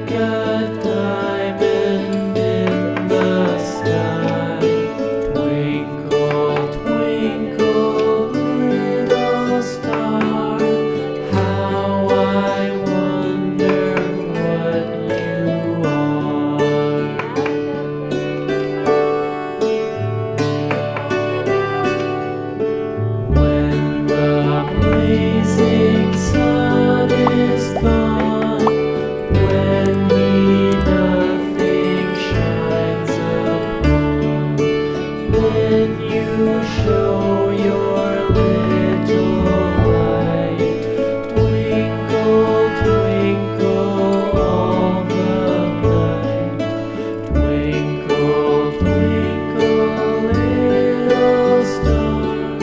like a diamond in the sky. Twinkle, twinkle, little star, how I wonder what you are. When the blazing sun is gone, when he nothing shines upon, then you show your little light. Twinkle, twinkle all the night. Twinkle, twinkle, little star,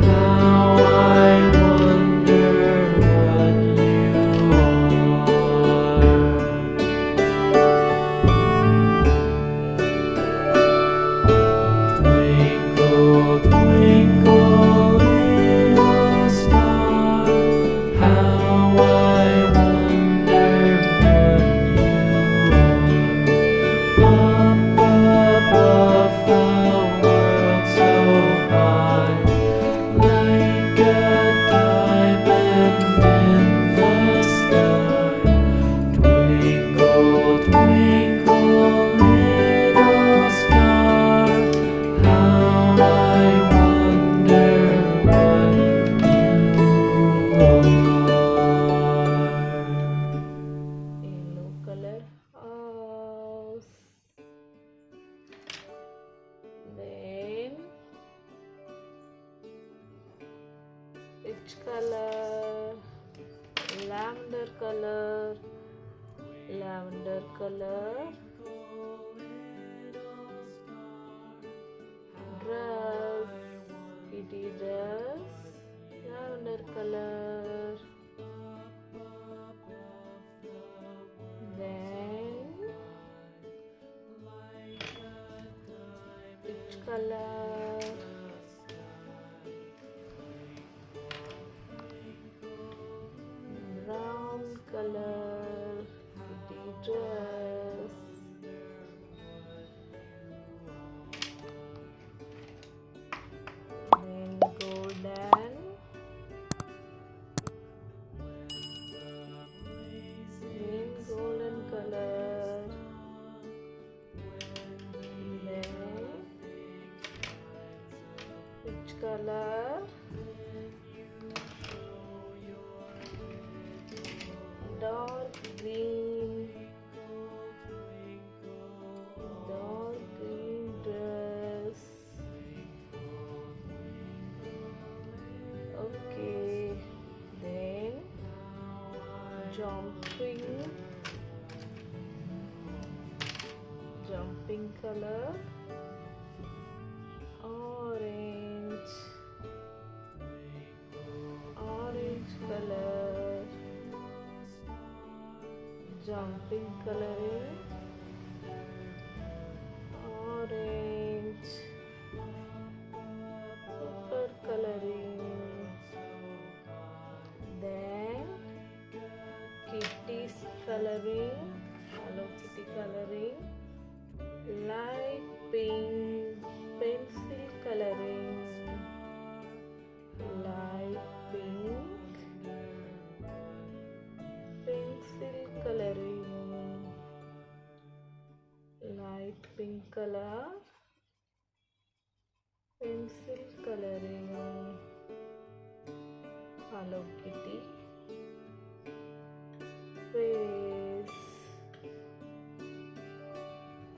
how I wonder what you are. Twinkle, twinkle, little star, how I wonder what you are. Up above the world so high, like a diamond in the sky. Twinkle, twinkle, little star, how I wonder what you are. Yellow color house. Then which color? Lavender color. Lavender color. Dress. Kitty dress. Lavender color. Then which color? Brown color. Kitty dress. Then golden. Then golden color. Then which color? Dark green. Dark green dress. Okay. Then jumping color. Orange color. Jumping coloring. Orange. Purple coloring. Then kitty's coloring. Hello Kitty coloring. Light pink pencil coloring. Light pink pencil coloring. Light pink color pencil coloring. Hello Kitty face.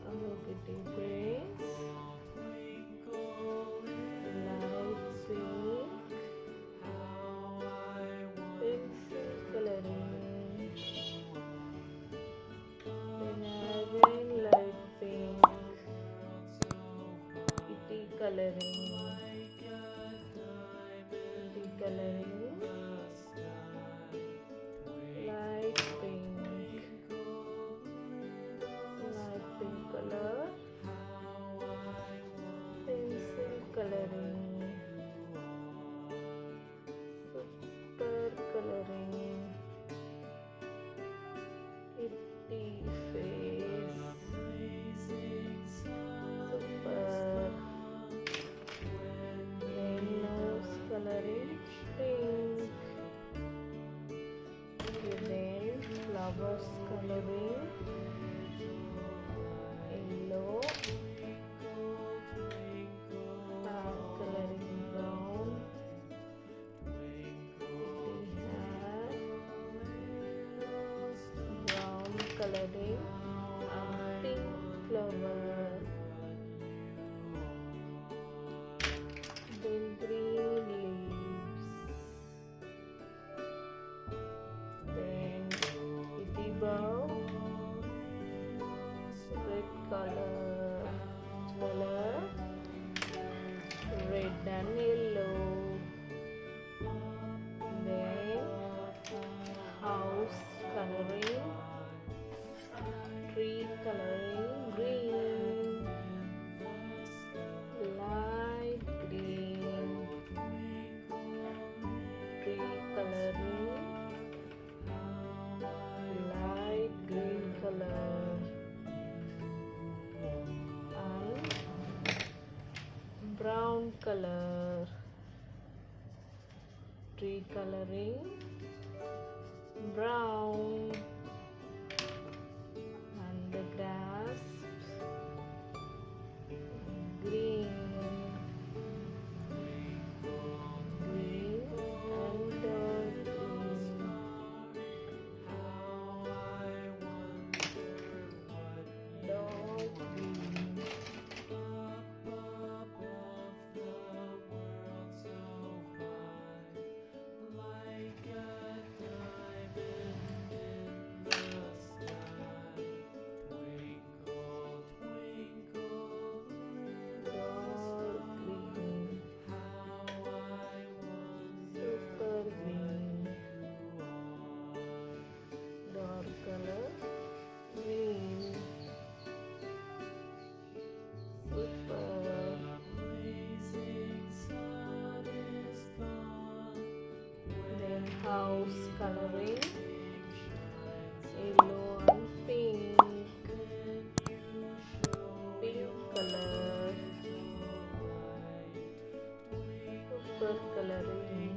Hello Kitty face. Light pink pencil coloring. Then again light pink kitty coloring. Kitty coloring. Light pink color. Pencil coloring. Super coloring. Kitty house coloring, yellow, hair coloring brown, kitty hair, brown coloring, and pink flower, then green leaves, then kitty bow, red color, red and yellow, then house coloring, tree coloring green, light green, tree coloring light green color, and brown color, tree coloring brown, and the grass green, green and dark green, dark green, dark green, super green, dark color green, super, then house coloring yellow and pink, pink color, super coloring